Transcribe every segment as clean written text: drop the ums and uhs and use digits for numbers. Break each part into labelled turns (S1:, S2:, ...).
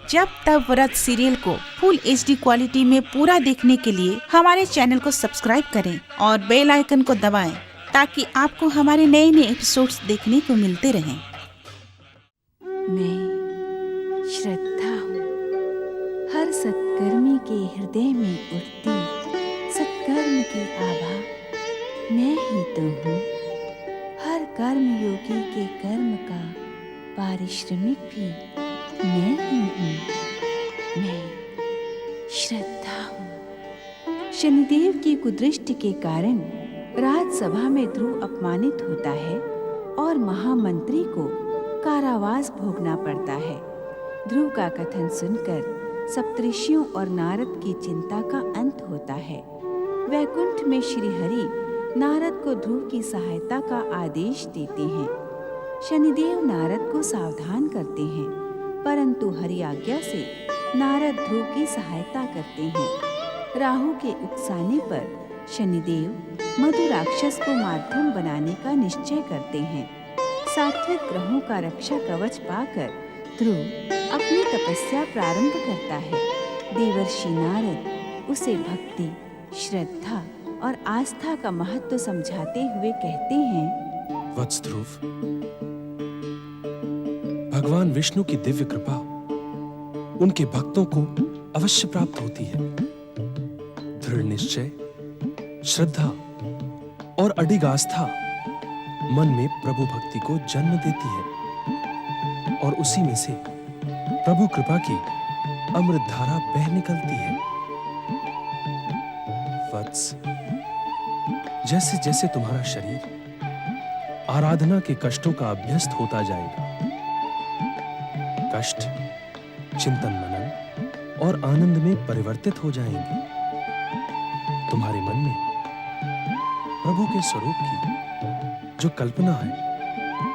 S1: जब तब व्रत सीरियल को फुल HD क्वालिटी में पूरा देखने के लिए हमारे चैनल को सब्सक्राइब करें और बेल आइकन को दबाएं ताकि आपको हमारे नए नए एपिसोड्स देखने को मिलते रहें।
S2: मैं श्रद्धा हूँ, हर सत्कर्मी के हृदय में उठती सत्कर्म की आभा मैं ही तो हूँ। हर कर्म योगी के कर्म का पारिश्रमिक भी मैं ही हूँ। मैं श्रद्धा हूँ। शनिदेव की कुदृष्टि के कारण राजसभा में ध्रुव अपमानित होता है और महामंत्री को कारावास भोगना पड़ता है। ध्रुव का कथन सुनकर सप्तऋषियों और नारद की चिंता का अंत होता है। वैकुंठ में श्री हरि नारद को ध्रुव की सहायता का आदेश देते हैं। शनिदेव नारद को सावधान करते हैं, परंतु हरि आज्ञा से नारद ध्रुव की सहायता करते हैं। राहु के उकसाने पर शनिदेव मधु राक्षस को माध्यम बनाने का निश्चय करते हैं। सात्विक ग्रहों का रक्षा कवच पाकर ध्रुव अपनी तपस्या प्रारंभ करता है। देवर्षि नारद उसे भक्ति, श्रद्धा और आस्था का महत्व समझाते हुए कहते हैं,
S3: वत्स ध्रुव, भगवान विष्णु की दिव्य कृपा उनके भक्तों को अवश्य प्राप्त होती है। दृढ़ निश्चय, श्रद्धा और अडिग आस्था मन में प्रभु भक्ति को जन्म देती है और उसी में से प्रभु कृपा की अमृत धारा बह निकलती है। वत्स, जैसे जैसे तुम्हारा शरीर आराधना के कष्टों का अभ्यस्त होता जाएगा, कष्ट चिंतन मनन और आनंद में परिवर्तित हो जाएंगे। तुम्हारे मन में प्रभु के स्वरूप की जो कल्पना है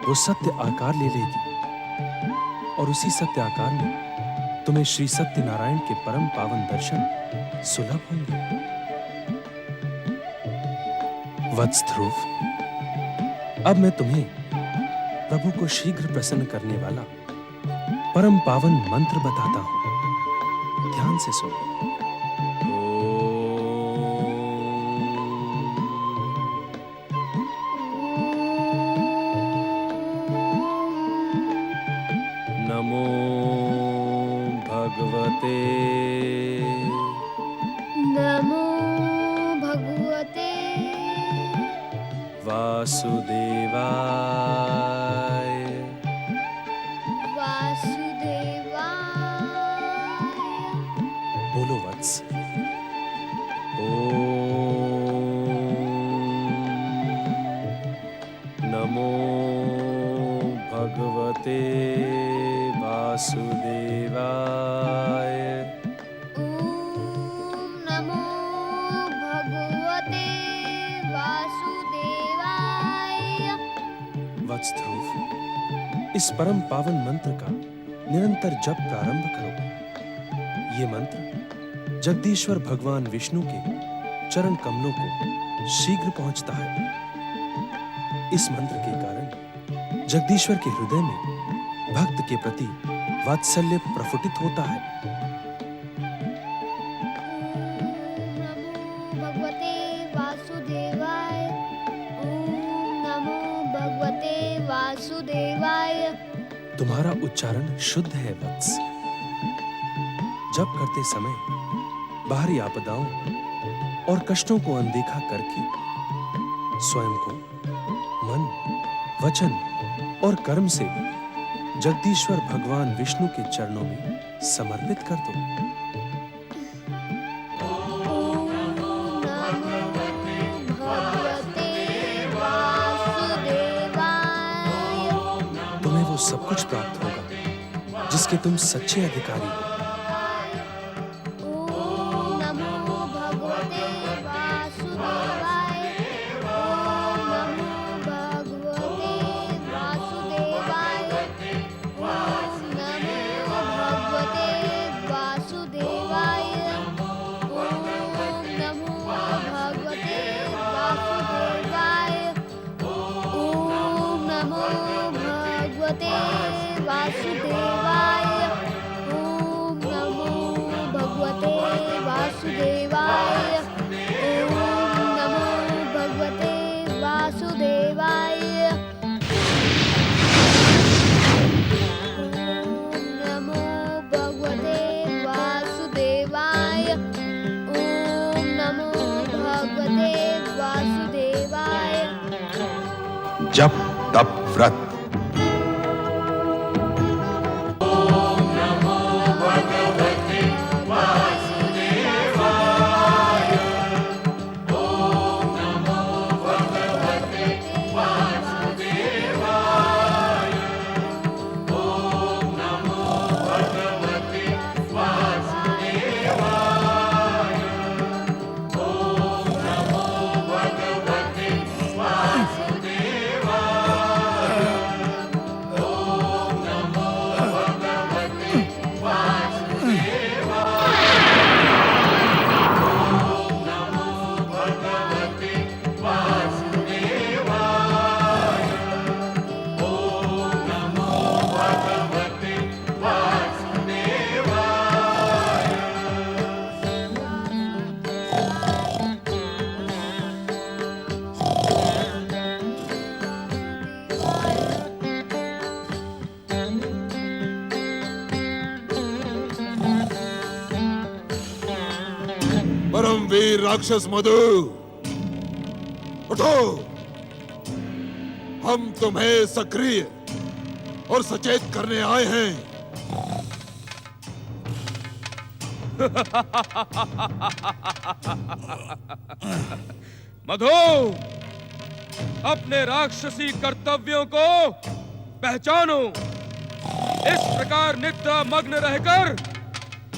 S3: वो सत्य आकार ले लेगी और उसी सत्य आकार में तुम्हें श्री सत्यनारायण के परम पावन दर्शन सुलभ होंगे। वत्स ध्रुव, अब मैं तुम्हें प्रभु को शीघ्र प्रसन्न करने वाला परम पावन मंत्र बताता हूं। ध्यान से सुनो। नमो भगवते वासुदेवाय। बोलो वत्स। नमो भगवते वासुदेवाय।
S4: नमो भगवते वासुदेवाय।
S3: वत्स ध्रुव, इस परम पावन मंत्र का निरंतर जप प्रारंभ करो। ये मंत्र जगदीश्वर भगवान विष्णु के चरण कमलों को शीघ्र पहुंचता है। इस मंत्र के कारण जगदीश्वर के हृदय में भक्त के प्रति वात्सल्य प्रफुटित होता है।
S4: नमो भगवते वासुदेवाय। ओम नमो भगवते वासुदेवाय।
S3: तुम्हारा उच्चारण शुद्ध है वत्स। जप करते समय बाहरी आपदाओं और कष्टों को अनदेखा करके स्वयं को मन, वचन और कर्म से जगदीश्वर भगवान विष्णु के चरणों में समर्पित कर दो।
S4: ओम नमो भगवते वासुदेवाय।
S3: तुम्हें वो सब कुछ प्राप्त होगा जिसके तुम सच्चे अधिकारी हो।
S4: ओम नमो भगवते वासुदेवाय। ओम नमो भगवते वासुदेवाय। ओम नमो भगवते वासुदेवाय। ओम नमो भगवते वासुदेवाय। ओम नमो भगवते वासुदेवाय। ओम
S5: जप तप व्रत।
S6: परमवीर राक्षस मधु, उठो। हम तुम्हें सक्रिय और सचेत करने आए हैं।
S7: मधु, अपने राक्षसी कर्तव्यों को पहचानो। इस प्रकार निद्रा मग्न रहकर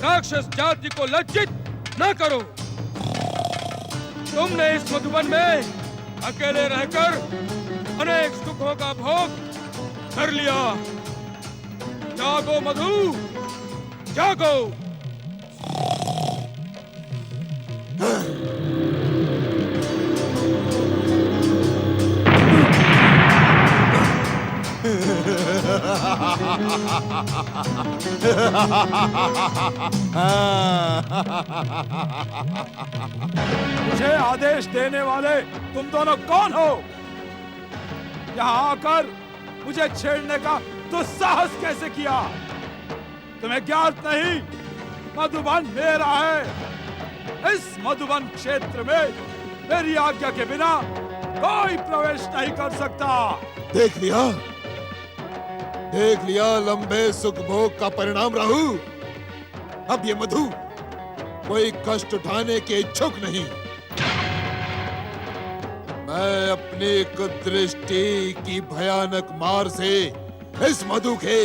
S7: राक्षस जाति को लज्जित न करो। तुमने इस मधुवन में अकेले रहकर अनेक सुखों का भोग कर लिया। जागो मधु, जागो।
S8: मुझे आदेश देने वाले तुम दोनों कौन हो? यहाँ आकर मुझे छेड़ने का दुस्साहस कैसे किया? तुम्हें ज्ञात नहीं, मधुबन मेरा है। इस मधुबन क्षेत्र में मेरी आज्ञा के बिना कोई प्रवेश नहीं कर सकता।
S6: देख लिया लंबे सुख भोग का परिणाम राहु। अब ये मधु कोई कष्ट उठाने के इच्छुक नहीं। मैं अपनी कुदृष्टि की भयानक मार से इस मधु के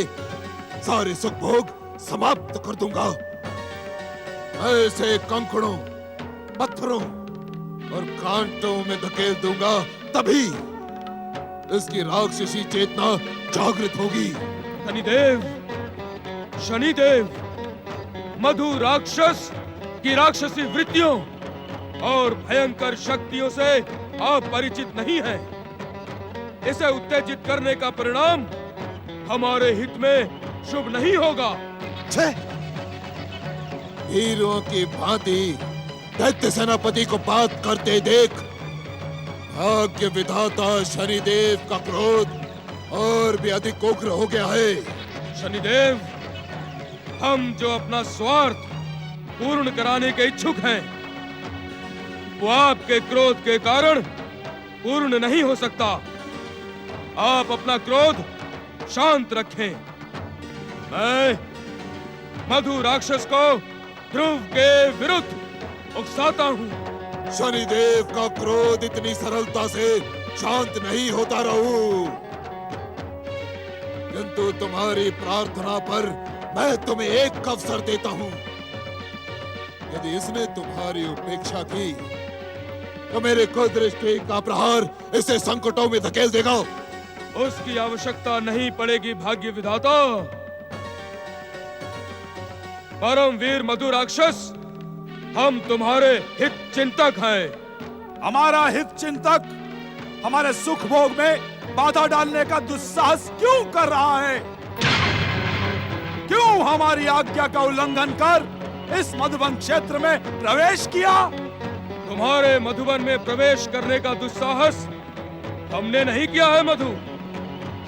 S6: सारे सुख भोग समाप्त कर दूंगा। ऐसे कंकड़ों, पत्थरों और कांटों में धकेल दूंगा, तभी इसकी राक्षसी चेतना जागृत होगी।
S7: शनिदेव, शनिदेव, मधु राक्षस की राक्षसी वृत्तियों और भयंकर शक्तियों से आप परिचित नहीं हैं। इसे उत्तेजित करने का परिणाम हमारे हित में शुभ नहीं होगा।
S6: हीरों की भांति दैत्य सेनापति को बात करते देख भाग्य विधाता शनिदेव का क्रोध और भी अधिक उग्र हो गया है।
S7: शनिदेव, हम जो अपना स्वार्थ पूर्ण कराने के इच्छुक हैं, वो आपके क्रोध के कारण पूर्ण नहीं हो सकता। आप अपना क्रोध शांत रखें। मैं मधु राक्षस को ध्रुव के विरुद्ध उकसाता हूँ।
S6: शनिदेव का क्रोध इतनी सरलता से शांत नहीं होता रहू, किंतु तुम्हारी प्रार्थना पर मैं तुम्हें एक अवसर देता हूँ। यदि इसने तुम्हारी उपेक्षा की तो मेरे कुदृष्टि का प्रहार इसे संकटों में धकेल देगा।
S7: उसकी आवश्यकता नहीं पड़ेगी भाग्य विधाता। परमवीर मधु राक्षस, हम तुम्हारे हित चिंतक हैं।
S8: हमारा हित चिंतक हमारे सुख भोग में बाधा डालने का दुस्साहस क्यों कर रहा है? क्यों हमारी आज्ञा का उल्लंघन कर इस मधुबन क्षेत्र में प्रवेश किया?
S7: तुम्हारे मधुबन में प्रवेश करने का दुस्साहस हमने नहीं किया है मधु।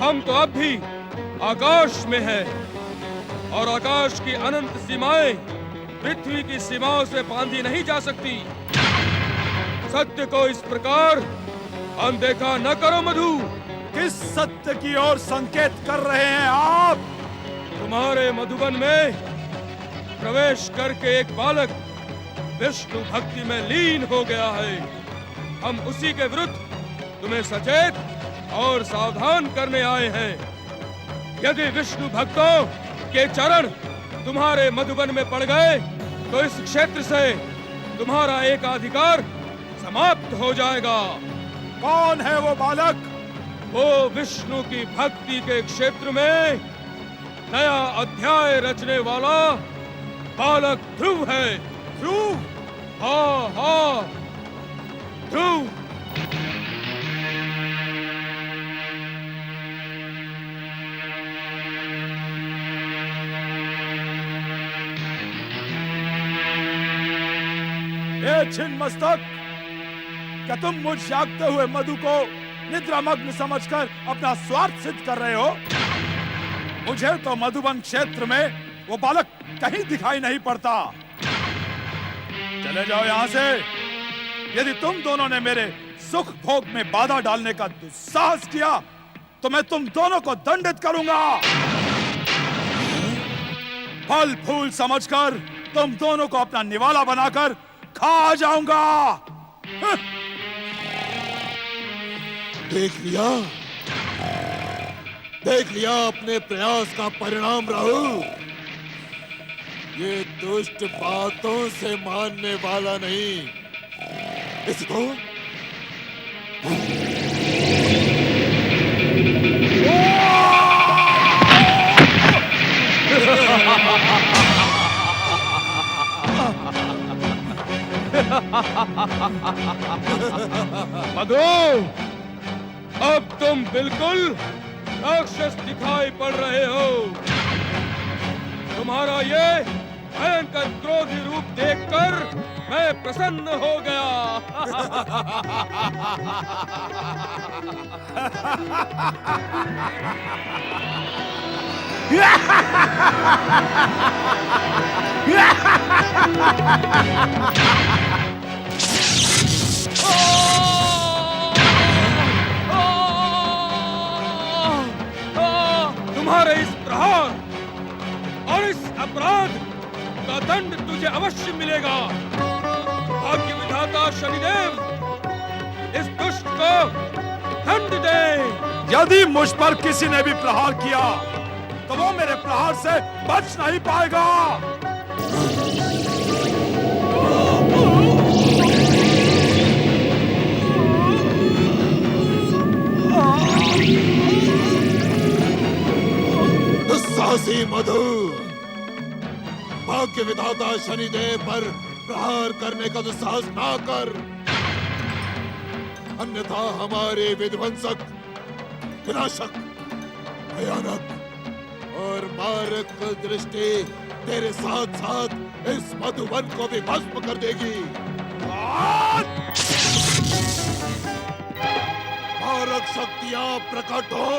S7: हम तो अब भी आकाश में हैं और आकाश की अनंत सीमाएं पृथ्वी की सीमाओं से बांधी नहीं जा सकती। सत्य को इस प्रकार अनदेखा न करो मधु।
S8: किस सत्य की ओर संकेत कर रहे हैं आप?
S7: तुम्हारे मधुबन में प्रवेश करके एक बालक विष्णु भक्ति में लीन हो गया है। हम उसी के विरुद्ध तुम्हें सचेत और सावधान करने आए हैं। यदि विष्णु भक्तों के चरण तुम्हारे मधुबन में पड़ गए तो इस क्षेत्र से तुम्हारा एकाधिकार समाप्त हो जाएगा।
S8: कौन है वो बालक?
S7: वो विष्णु की भक्ति के क्षेत्र में नया अध्याय रचने वाला बालक ध्रुव है।
S8: ध्रुव?
S7: हाँ हाँ, ध्रुव।
S8: ये छिन्न मस्तक, क्या तुम मुझ जागते हुए मधु को निद्रामग्न समझकर अपना स्वार्थ सिद्ध कर रहे हो? मुझे तो मधुबन क्षेत्र में वो बालक कहीं दिखाई नहीं पड़ता। चले जाओ यहां से। यदि तुम दोनों ने मेरे सुख भोग में बाधा डालने का दुस्साहस किया तो मैं तुम दोनों को दंडित करूंगा। फल फूल समझकर तुम दोनों को अपना निवाला बनाकर खा जाऊंगा।
S6: देख लिया अपने प्रयास का परिणाम राहु। ये दुष्ट बातों से मानने वाला नहीं। इसको
S7: मधु, अब तुम बिल्कुल राक्षस दिखाई पड़ रहे हो। तुम्हारा ये भयंकर क्रोधी रूप देखकर मैं प्रसन्न हो गया। तुम्हारे इस प्रहार और इस अपराध का दंड तुझे अवश्य मिलेगा। भाग्य विधाता शनिदेव इस दुष्ट को दंड दे।
S8: यदि मुझ पर किसी ने भी प्रहार किया तो वो मेरे प्रहार से बच नहीं पाएगा।
S6: दुस्साहसी मधु, भाग्य विधाता शनिदेव पर प्रहार करने का दुस्साहस ना कर, अन्यथा हमारे विध्वंसक, विनाशक, भयानक और मारक दृष्टि तेरे साथ साथ इस मधुवन को भी भस्म कर देगी। मारक शक्तियां प्रकट हो।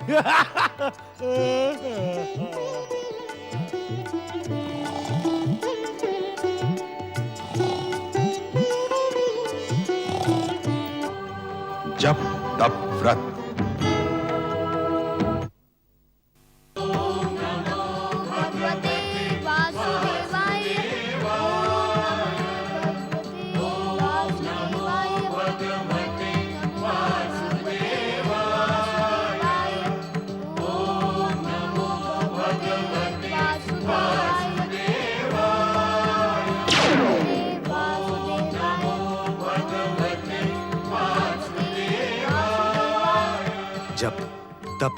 S5: जप तप व्रत।
S4: भगवते वासुदेवाय। ओम नमो भगवते वासुदेवाय। ओम नमो भगवते वासुदेवाय।
S9: जप तप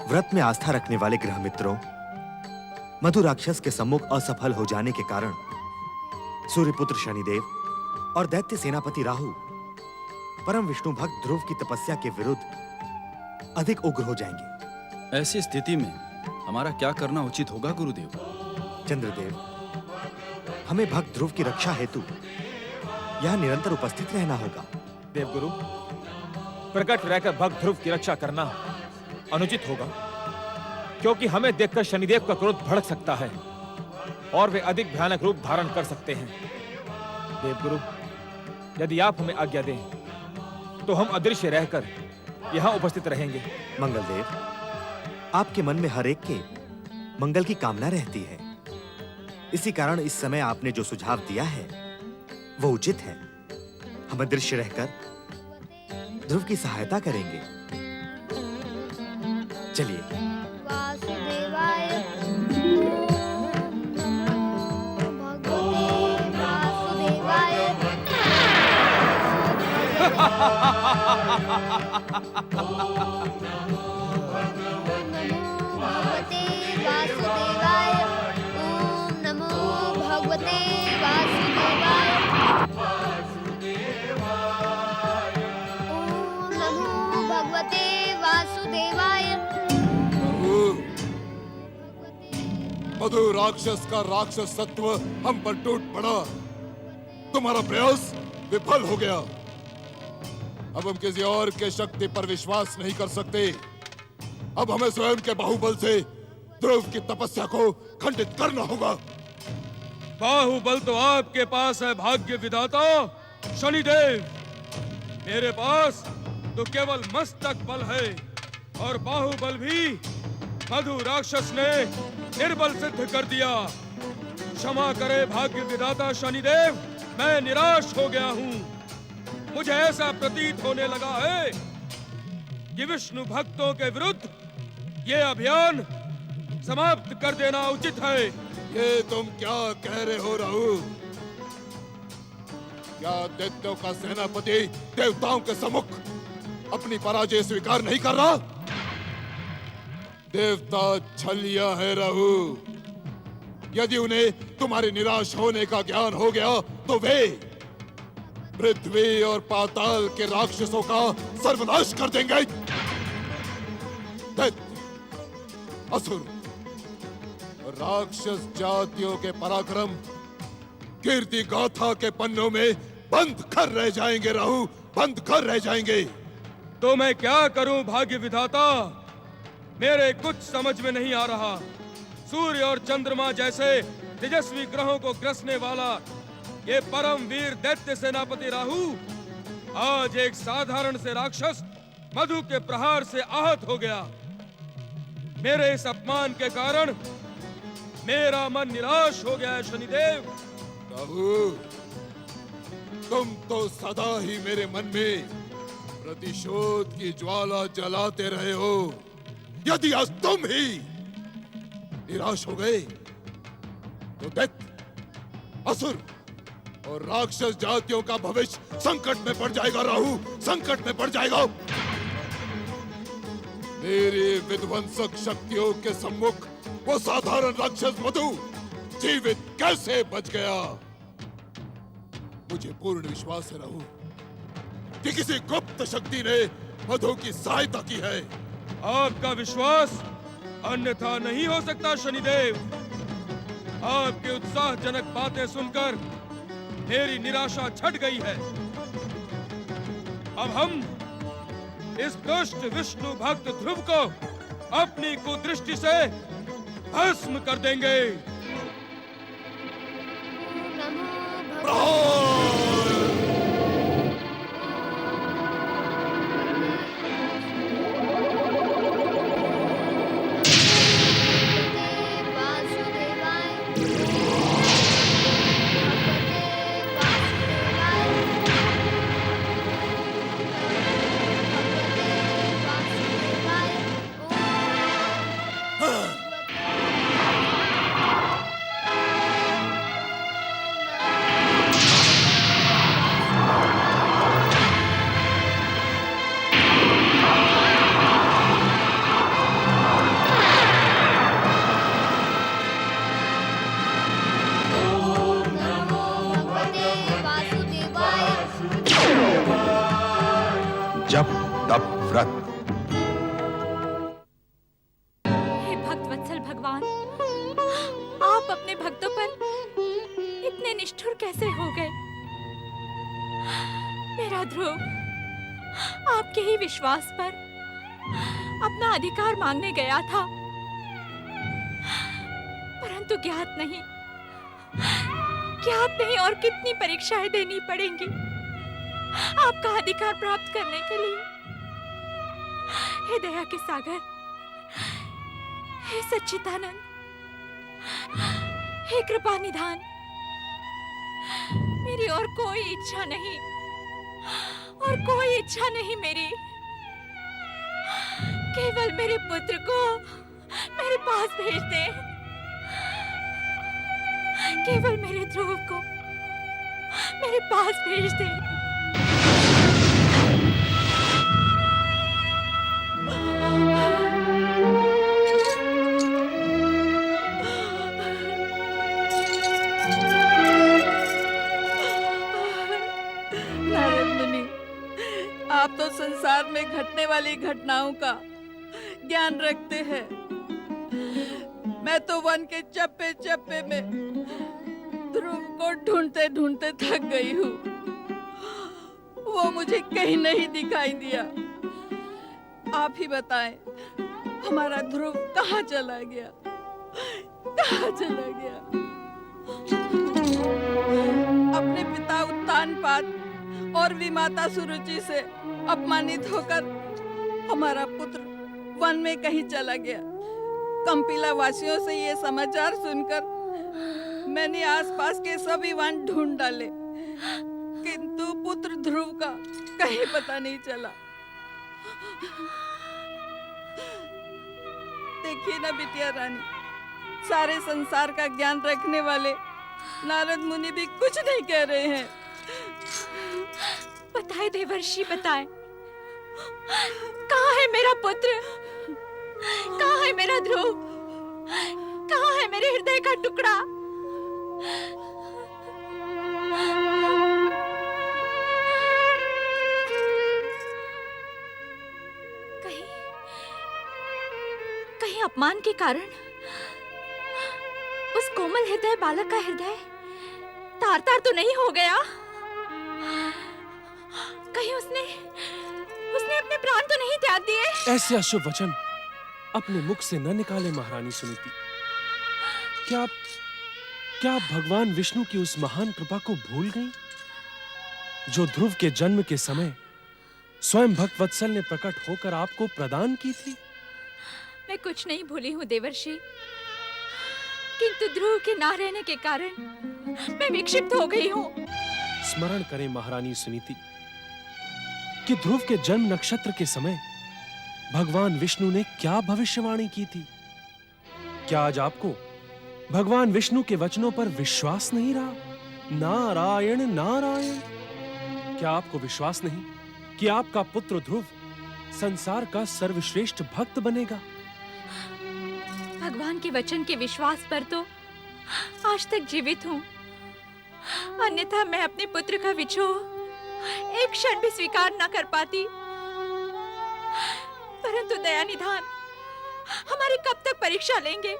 S9: व्रत में आस्था रखने वाले गृह मित्रों, मधु राक्षस के सम्मुख असफल हो जाने के कारण सूर्यपुत्र शनिदेव और दैत्य सेनापति राहु परम विष्णु भक्त ध्रुव की तपस्या के विरुद्ध अधिक उग्र हो जाएंगे।
S10: ऐसी स्थिति में हमारा क्या करना उचित होगा गुरुदेव?
S9: चंद्रदेव, हमें भक्त ध्रुव की रक्षा हेतु यहाँ निरंतर उपस्थित रहना होगा।
S8: देवगुरु, प्रकट रहकर भक्त ध्रुव की रक्षा करना अनुचित होगा, क्योंकि हमें देखकर शनिदेव का क्रोध भड़क सकता है और वे अधिक भयानक रूप धारण कर सकते हैं। देवगुरु, यदि आप हमें आज्ञा दें तो हम अदृश्य रहकर यहाँ उपस्थित रहेंगे।
S9: मंगलदेव, आपके मन में हर एक के मंगल की कामना रहती है। इसी कारण इस समय आपने जो सुझाव दिया है वो उचित है। हम अदृश्य रहकर ध्रुव की सहायता करेंगे। चलिए।
S4: वासुदेवाय। ओम भगवते वासुदेवाय। भगवते वासुदेवाय। ओम नमो भगवते वासुदेवाय। ओम नमो भगवते वासुदेवाय।
S6: मधु राक्षस का राक्षस सत्व हम पर टूट पड़ा। तुम्हारा प्रयास विफल हो गया। अब हम किसी और के शक्ति पर विश्वास नहीं कर सकते। अब हमें स्वयं के बाहुबल से ध्रुव की तपस्या को खंडित करना होगा।
S7: बाहुबल तो आपके पास है भाग्य विधाता शनिदेव। मेरे पास तो केवल मस्तक बल है, और बाहुबल भी मधु राक्षस ने निर्बल सिद्ध कर दिया। क्षमा करे भाग्य विधाता शनिदेव, मैं निराश हो गया हूँ। मुझे ऐसा प्रतीत होने लगा है कि विष्णु भक्तों के विरुद्ध ये अभियान समाप्त कर देना उचित है।
S6: ये तुम क्या कह रहे हो राहु? क्या दैत्यों का सेनापति देवताओं के सम्मुख अपनी पराजय स्वीकार नहीं कर रहा? देवता छलिया है राहु। यदि उन्हें तुम्हारे निराश होने का ज्ञान हो गया तो वे पृथ्वी और पाताल के राक्षसों का सर्वनाश कर देंगे। दैत्य, असुर, राक्षस जातियों के पराक्रम कीर्ति गाथा के पन्नों में बंद कर रह जाएंगे राहु, बंद कर रह जाएंगे।
S7: तो मैं क्या करूं भाग्य विधाता? मेरे कुछ समझ में नहीं आ रहा। सूर्य और चंद्रमा जैसे तेजस्वी ग्रहों को ग्रसने वाला ये परम वीर दैत्य सेनापति राहु आज एक साधारण से राक्षस मधु के प्रहार से आहत हो गया। मेरे इस अपमान के कारण मेरा मन निराश हो गया है शनिदेव।
S6: राहु, तुम तो सदा ही मेरे मन में प्रतिशोध की ज्वाला जलाते रहे हो। यदि आज तुम ही निराश हो गए तो दैत्य, असुर और राक्षस जातियों का भविष्य संकट में पड़ जाएगा राहु, संकट में पड़ जाएगा। मेरी विध्वंसक शक्तियों के सम्मुख वो साधारण राक्षस मधु जीवित कैसे बच गया? मुझे पूर्ण विश्वास है राहु कि किसी गुप्त शक्ति ने मधु की सहायता की है।
S7: आपका विश्वास अन्यथा नहीं हो सकता शनिदेव। आपके उत्साहजनक बातें सुनकर मेरी निराशा छट गई है। अब हम इस दुष्ट विष्णु भक्त ध्रुव को अपनी कुदृष्टि से भस्म कर देंगे।
S4: नमो भगवते वासुदेवाय।
S5: जप तप व्रत।
S2: हे भक्त वत्सल भगवान, आप अपने भक्तों पर इतने निष्ठुर कैसे हो गए? मेरा ध्रुव आपके ही विश्वास पर अपना अधिकार मांगने गया था, परंतु ज्ञात नहीं और कितनी परीक्षाएं देनी पड़ेंगी आपका अधिकार प्राप्त करने के लिए। हे दया के सागर, हे सच्चिदानंद, हे कृपा निधान, मेरी और कोई इच्छा नहीं मेरी। केवल मेरे पुत्र को मेरे पास भेज दे, केवल मेरे ध्रुव को मेरे पास भेज दे।
S11: आप तो संसार में घटने वाली घटनाओं का ज्ञान रखते हैं। मैं तो वन के चप्पे चप्पे में ध्रुव को ढूंढते ढूंढते थक गई हूँ। वो मुझे कहीं नहीं दिखाई दिया। आप ही बताएं, हमारा ध्रुव कहाँ चला गया? अपने पिता उत्तानपाद और विमाता सुरुचि से अपमानित होकर हमारा पुत्र वन में कहीं चला गया। कंपिला वासियों से ये समाचार सुनकर मैंने आसपास के सभी वन ढूंढ डाले, किंतु पुत्र ध्रुव का कहीं पता नहीं चला। देखिए ना बिटिया रानी, सारे संसार का ज्ञान रखने वाले नारद मुनि भी कुछ नहीं कह रहे हैं।
S2: बताए देवर्षि, बताए, कहाँ है मेरा पुत्र? कहाँ है मेरा ध्रुव? कहाँ है मेरे हृदय का टुकड़ा? कहीं अपमान के कारण उस कोमल हृदय बालक का हृदय तार तार तो नहीं हो गया? कहीं उसने अपने प्राण तो नहीं त्याग दिए?
S3: ऐसे अशुभ वचन अपने मुख से न निकाले महारानी सुनीति। क्या आप भगवान विष्णु की उस महान कृपा को भूल गईं, जो ध्रुव के जन्म के समय स्वयं भक्त वत्सल ने प्रकट होकर आपको प्रदान की थी?
S2: मैं कुछ नहीं भूली हूँ देवर्षि, किंतु ध्रुव के ना रहने के कारण मैं विक्षिप्त हो गई हूँ।
S3: स्मरण करें महारानी सुनीति कि ध्रुव के जन्म नक्षत्र के समय भगवान विष्णु ने क्या भविष्यवाणी की थी। क्या आज आपको भगवान विष्णु के वचनों पर विश्वास नहीं रहा? नारायण नारायण। क्या आपको विश्वास नहीं कि आपका पुत्र ध्रुव संसार का सर्वश्रेष्ठ भक्त बनेगा?
S2: भगवान के वचन के विश्वास पर तो आज तक जीवित हूँ, अन्यथा मैं अपने पुत्र का विछोह एक क्षण भी स्वीकार न कर पाती। परंतु दया निधान, हमारी कब तक परीक्षा लेंगे?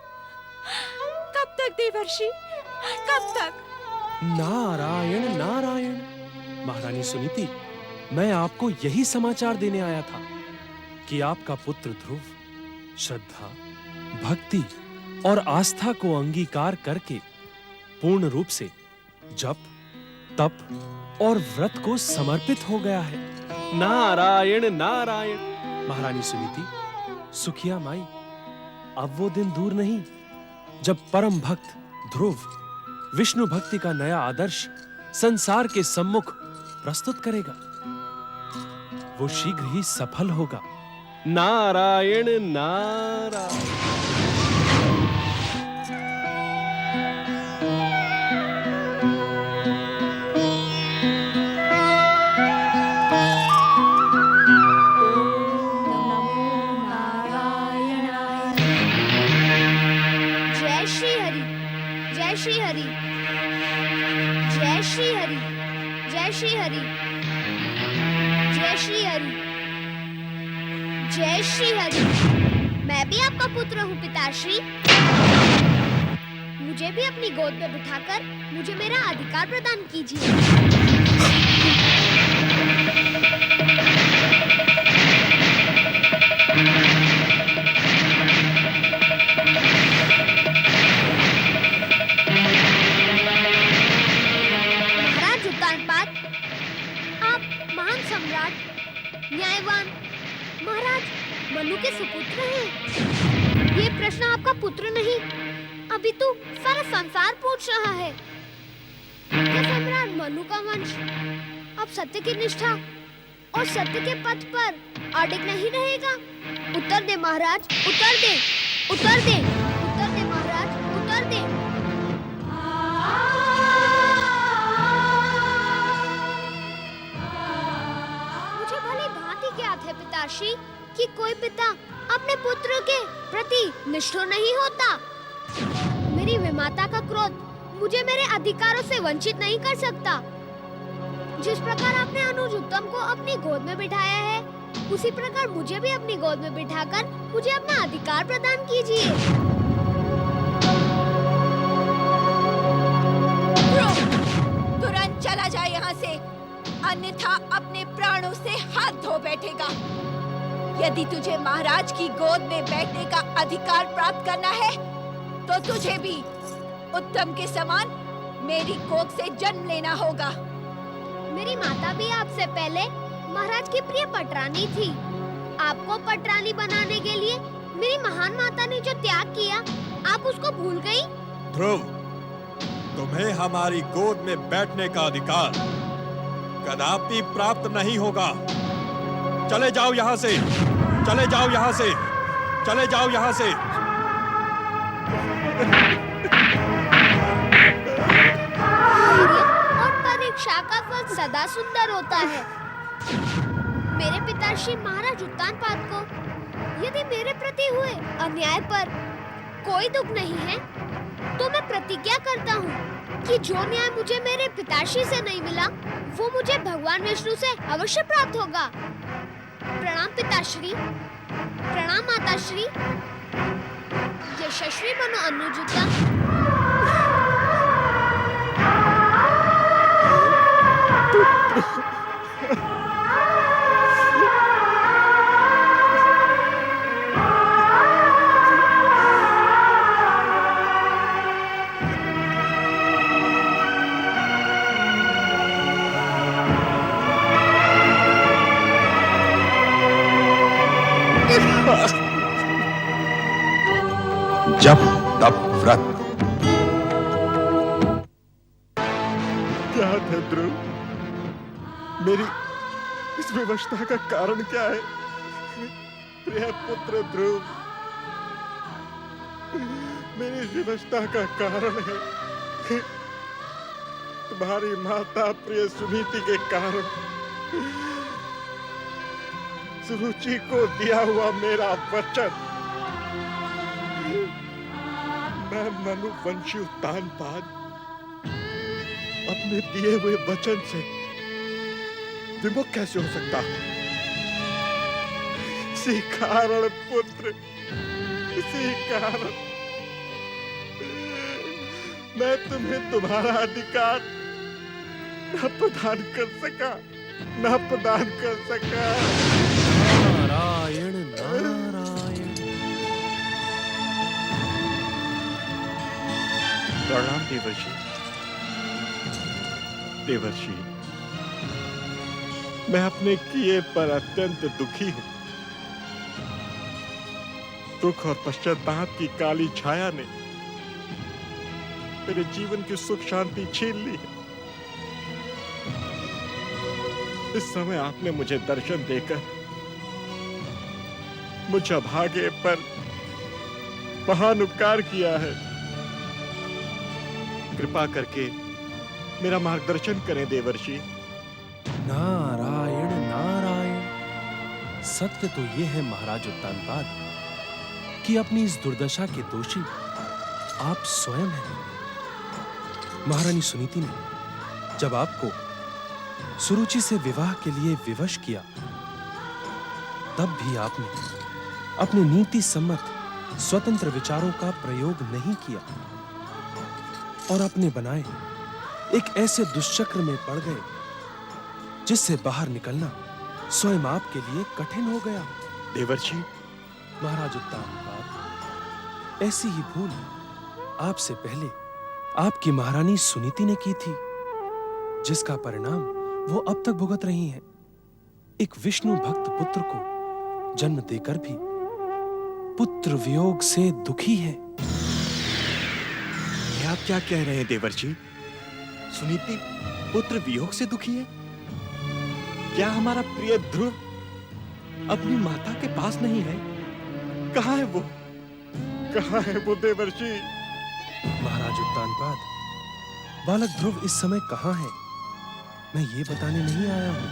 S2: कब तक देवर्षि, कब तक?
S3: नारायण नारायण। महारानी सुनीति, मैं आपको यही समाचार देने आया था कि आपका पुत्र ध्रुव श्रद्धा, भक्ति और आस्था को अंगीकार करके पूर्ण रूप से जप, तप और व्रत को समर्पित हो गया है। नारायण नारायण। महारानी सुनीति, सुखिया माई, अब वो दिन दूर नहीं जब परम भक्त ध्रुव विष्णु भक्ति का नया आदर्श संसार के सम्मुख प्रस्तुत करेगा। वो शीघ्र ही सफल होगा। नारायण नारायण।
S4: जय श्री हरि, जय श्री हरि, जय श्री हरि, जय श्री हरि, जय श्री हरि, जय श्री हरि। मैं भी आपका पुत्र हूँ पिताश्री। मुझे भी अपनी गोद में बिठाकर मुझे मेरा अधिकार प्रदान कीजिए। महाराज उत्तानपाद, आप महान सम्राट, न्यायवान महाराज मनु के सुपुत्र हैं। ये प्रश्न आपका पुत्र नहीं, अभी तो सारा संसार पूछ रहा है। क्या सम्राट मनु का वंश अब सत्य की निष्ठा और सत्य के पथ पर अडिग नहीं रहेगा? उत्तर दे महाराज, उत्तर दे, उत्तर दे, उत्तर दे महाराज, उत्तर दे। मुझे भली भांति ज्ञात है पिताश्री कि कोई पिता अपने पुत्र के प्रति निष्ठुर नहीं होता। मेरी विमाता का क्रोध मुझे मेरे अधिकारों से वंचित नहीं कर सकता। जिस प्रकार आपने अनुज उत्तम को अपनी गोद में बिठाया है, उसी प्रकार मुझे भी अपनी गोद में बिठाकर मुझे अपना अधिकार प्रदान कीजिए।
S11: तुरंत चला जाए यहाँ से, अन्यथा अपने प्राणों से हाथ धो बैठेगा। यदि तुझे महाराज की गोद में बैठने का अधिकार प्राप्त करना है, तो तुझे भी उत्तम के समान मेरी कोख से जन्म लेना होगा।
S4: मेरी माता भी आपसे पहले महाराज की प्रिय पटरानी थी। आपको पटरानी बनाने के लिए मेरी महान माता ने जो त्याग किया, आप उसको भूल गई?
S8: ध्रुव, तुम्हें हमारी गोद में बैठने का अधिकार कदापि प्राप्त नहीं होगा। चले जाओ यहाँ से, चले जाओ यहाँ से, चले जाओ यहाँ से।
S4: और परीक्षा का फल सदा सुंदर होता है। मेरे पिताश्री महाराज उत्तानपाद को यदि मेरे प्रति हुए अन्याय पर कोई दुख नहीं है, तो मैं प्रतिज्ञा करता हूँ कि जो न्याय मुझे मेरे पिताश्री से नहीं मिला, वो मुझे भगवान विष्णु से अवश्य प्राप्त होगा। प्रणाम पिताश्री, प्रणाम माताश्री। यशस्वी बनो अनुज उत्तम।
S5: जप तप व्रत।
S6: क्या है ध्रुव? मेरी इस विवशता का कारण क्या है? प्रिय पुत्र ध्रुव, मेरी विवशता का कारण है तुम्हारी माता प्रिय सुनीति के कारण सुरुचि को दिया हुआ मेरा वचन। मैं मनुवंशी उत्तानपाद अपने दिए हुए वचन से विमुख कैसे हो सकता हूं? इसी कारण पुत्र, इसी कारण मैं तुम्हें तुम्हारा अधिकार न प्रदान कर सका, न प्रदान कर सका।
S3: नारायण
S9: देवर्षि, देवर्षि, मैं अपने किए पर अत्यंत दुखी हूं। दुख और पश्चाताप की काली छाया ने मेरे जीवन की सुख शांति छीन ली है। इस समय आपने मुझे दर्शन देकर मुझ अभागे पर महान उपकार किया है। कृपा करके मेरा मार्गदर्शन करें देवर्षि।
S3: नारायण नारायण। सत्य तो ये है महाराज उत्तानपाद कि अपनी इस दुर्दशा के दोषी आप स्वयं हैं। महारानी सुनीति ने जब आपको सुरुचि से विवाह के लिए विवश किया, तब भी आपने अपने नीति सम्मत स्वतंत्र विचारों का प्रयोग नहीं किया और अपने बनाए एक ऐसे दुष्चक्र में पड़ गए जिससे बाहर निकलना स्वयं आपके लिए कठिन हो गया।
S9: देवर्षि,
S3: महाराज उत्तानपाद, ऐसी ही भूल आपसे पहले आपकी महारानी सुनीति ने की थी, जिसका परिणाम वो अब तक भुगत रही हैं। एक विष्णु भक्त पुत्र को जन्म देकर भी पुत्र वियोग से दुखी है।
S9: ये आप क्या कह रहे हैं देवर्षि? सुनीति पुत्र वियोग से दुखी है? क्या हमारा प्रिय ध्रुव अपनी माता के पास नहीं है? कहाँ है वो? कहाँ है वो देवर्षि?
S3: महाराज उत्तानपाद, बालक ध्रुव इस समय कहाँ है, मैं ये बताने नहीं आया हूं।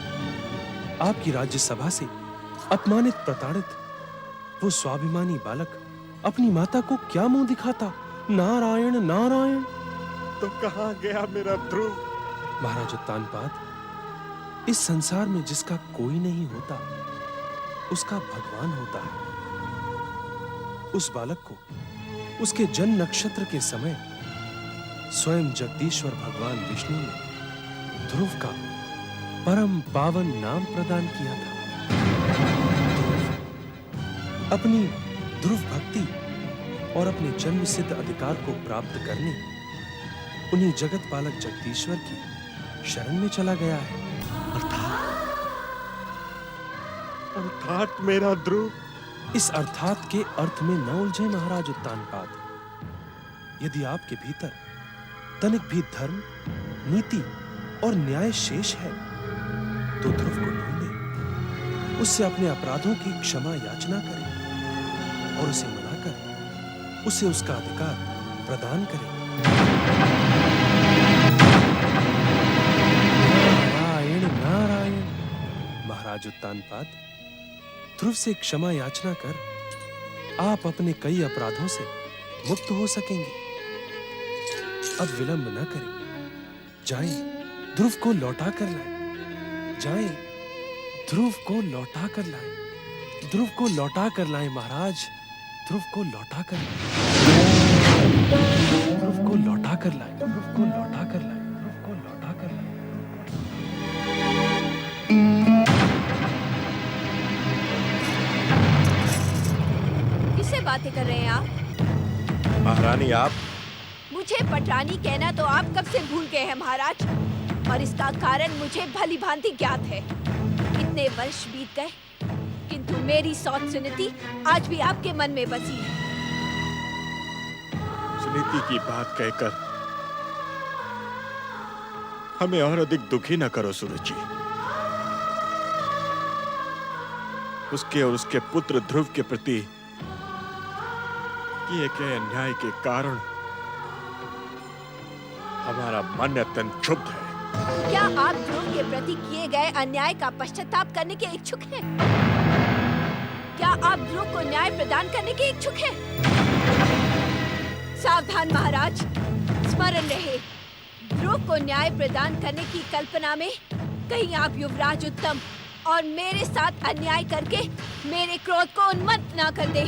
S3: आपकी राज्यसभा से अपमानित प्रताड़ित वो स्वाभिमानी बालक अपनी माता को क्या मुंह दिखाता? नारायण नारायण।
S9: तो कहाँ गया मेरा ध्रुव?
S3: महाराज उत्तानपाद, इस संसार में जिसका कोई नहीं होता, उसका भगवान होता है। उस बालक को उसके जन्म नक्षत्र के समय स्वयं जगदीश्वर भगवान विष्णु ने ध्रुव का परम पावन नाम प्रदान किया था। अपनी ध्रुव भक्ति और अपने जन्म सिद्ध अधिकार को प्राप्त करने उन्हीं जगत पालक जगदीश्वर की शरण में चला गया है।
S9: अर्थात मेरा ध्रुव।
S3: इस अर्थात के अर्थ में न उलझे महाराज उत्तानपाद। यदि आपके भीतर तनिक भी धर्म, नीति और न्याय शेष है, तो ध्रुव को ढूंढे, उससे अपने अपराधों की क्षमा याचना करें और उसे मनाकर उसे उसका अधिकार प्रदान करें। नारायण नारायण। महाराज उत्तानपाद, ध्रुव से क्षमा याचना कर आप अपने कई अपराधों से मुक्त हो सकेंगे। अब विलंब न करें, जाएं, ध्रुव को लौटा कर लाएं। जाएं, ध्रुव को लौटा कर लाएं। ध्रुव को लौटा कर लाएं महाराज। ध्रुव को लौटा कर लाएं। ध्रुव को लौटा कर लाएं। ध्रुव को लौटा कर लाएं। ध्रुव को लौटा कर लाएं।
S4: किससे बातें कर रहे हैं आप?
S9: महारानी, आप
S4: मुझे पटरानी कहना तो आप कब से भूल गए हैं महाराज, और इसका कारण मुझे भली भांति ज्ञात है। कितने वर्ष बीत गए, किंतु मेरी सौत सुनीति आज भी आपके मन में बसी है।
S9: सुनीति की बात कहकर हमें और अधिक दुखी न करो सुरुचि। उसके और उसके पुत्र ध्रुव के प्रति किए गए अन्याय के कारण हमारा मन अत्यंत क्षुब्ध है।
S4: क्या आप ध्रुव के प्रति किए गए अन्याय का पश्चाताप करने के इच्छुक हैं? क्या आप ध्रुव को न्याय प्रदान करने के इच्छुक हैं? सावधान महाराज, स्मरण रहे, ध्रुव को न्याय प्रदान करने की कल्पना में कहीं आप युवराज उत्तम और मेरे साथ अन्याय करके मेरे क्रोध को उन्मत्त न कर दे।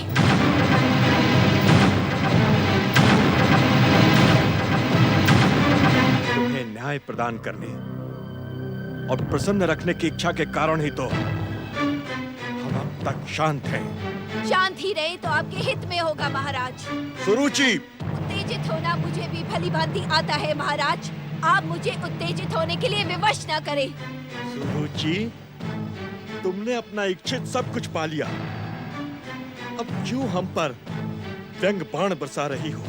S9: तुम्हें न्याय प्रदान करने और प्रसन्न रखने की इच्छा के कारण ही तो हम अब तक शांत हैं।
S4: शांत ही रहे तो आपके हित में होगा महाराज।
S9: सुरुचि,
S4: उत्तेजित उत्तेजित होना मुझे भी भली भांति आता है महाराज। आप मुझे उत्तेजित होने के लिए विवश न करें।
S9: सुरुचि, तुमने अपना इच्छित सब कुछ पा लिया, अब क्यों हम पर व्यंग बाण बरसा रही हो?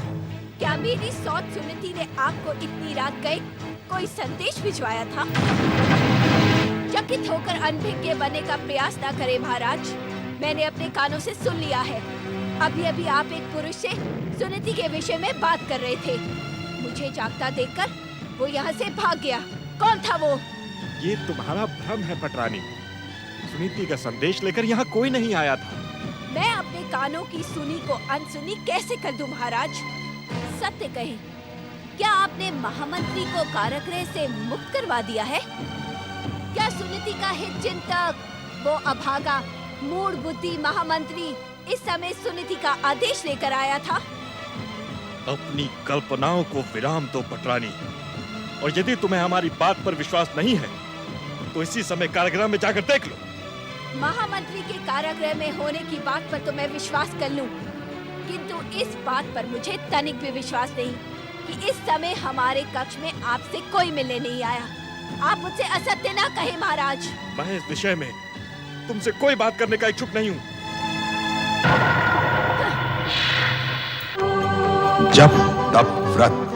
S4: क्या मेरी सौत सुनीति ने आपको इतनी रात गए कोई संदेश भिजवाया था? चकित होकर अनभिज्ञ बनने का प्रयास न करें महाराज। मैंने अपने कानों से सुन लिया है। अभी अभी आप एक पुरुष से सुनीति के विषय में बात कर रहे थे। मुझे जागता देखकर वो यहाँ से भाग गया। कौन था वो?
S9: ये तुम्हारा भ्रम है पटरानी। सुनीति का संदेश लेकर यहाँ कोई नहीं आया था।
S4: मैं अपने कानों की सुनी को अनसुनी कैसे कर दूं महाराज? सत्य कहें, क्या आपने महामंत्री को कारागृह से मुक्त करवा दिया है? क्या सुनीति का हित चिंतक, वो अभागा मूढ़ बुद्धि महामंत्री इस समय सुनीति का आदेश लेकर आया था?
S9: अपनी कल्पनाओं को विराम दो पटरानी, और यदि तुम्हें हमारी बात पर विश्वास नहीं है तो इसी समय कारागृह में जाकर देख लो।
S4: महामंत्री के कारागृह में होने की बात पर तो मैं विश्वास कर लूं, किंतु इस बात पर मुझे तनिक भी विश्वास नहीं कि इस समय हमारे कक्ष में आपसे कोई मिलने नहीं आया। आप मुझसे असत्य ना कहे महाराज।
S9: मैं इस विषय में तुमसे कोई बात करने का इच्छुक नहीं हूँ।
S5: जप तप व्रत।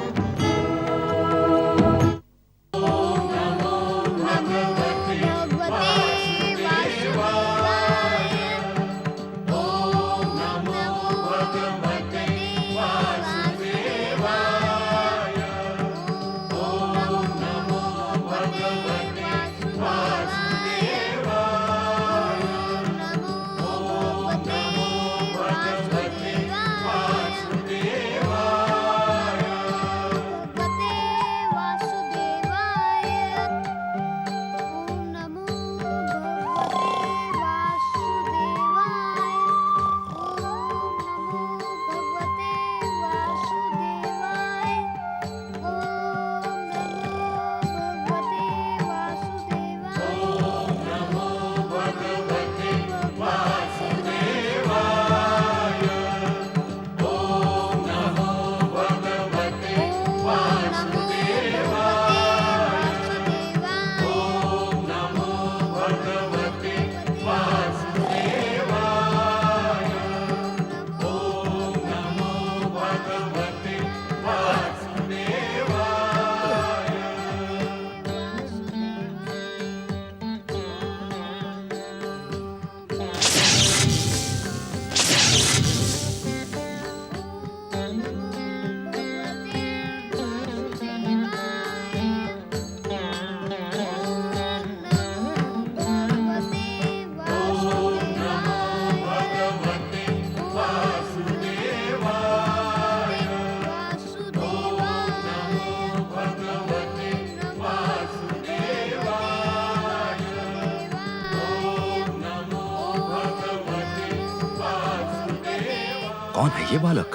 S10: कौन है ये बालक?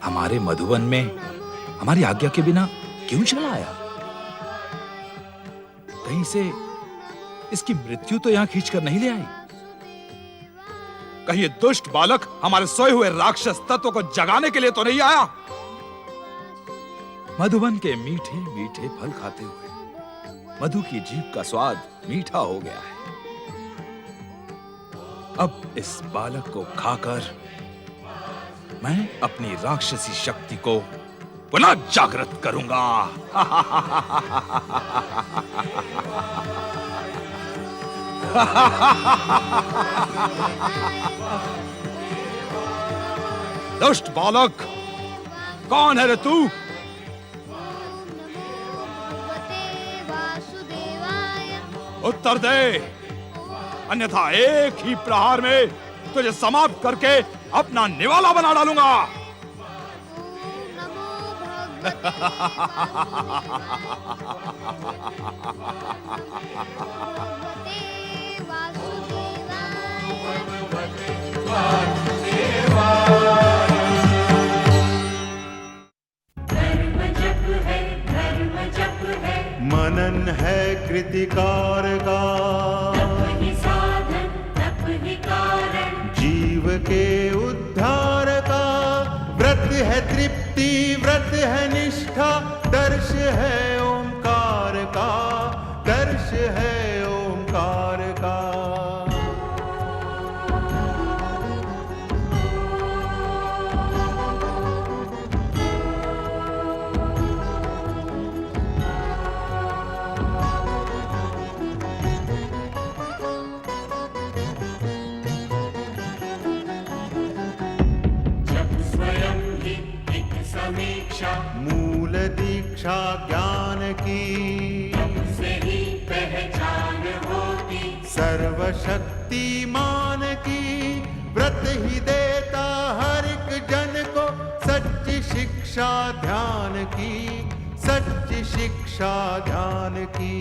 S10: हमारे मधुवन में हमारी आज्ञा के बिना क्यों चला आया? कहीं से इसकी मृत्यु तो यहां खींचकर नहीं ले आई।
S8: कहीं ये दुष्ट बालक हमारे सोए हुए राक्षस तत्व को जगाने के लिए तो नहीं आया?
S10: मधुवन के मीठे मीठे फल खाते हुए मधु की जीभ का स्वाद मीठा हो गया है। अब इस बालक को खाकर मैं अपनी राक्षसी शक्ति को पुनः जागृत करूंगा।
S8: दुष्ट बालक, कौन है रे तू? उत्तर दे, अन्यथा एक ही प्रहार में तुझे समाप्त करके अपना निवाला बना डालूंगा।
S12: मनन है कृतिकार का, जीव के उद्धार का, व्रत शिक्षा ज्ञान की
S13: से ही पहचान होती
S12: सर्वशक्तिमान की। व्रत ही देता हर एक जन को सच्ची शिक्षा ध्यान की, सच्ची शिक्षा ध्यान की।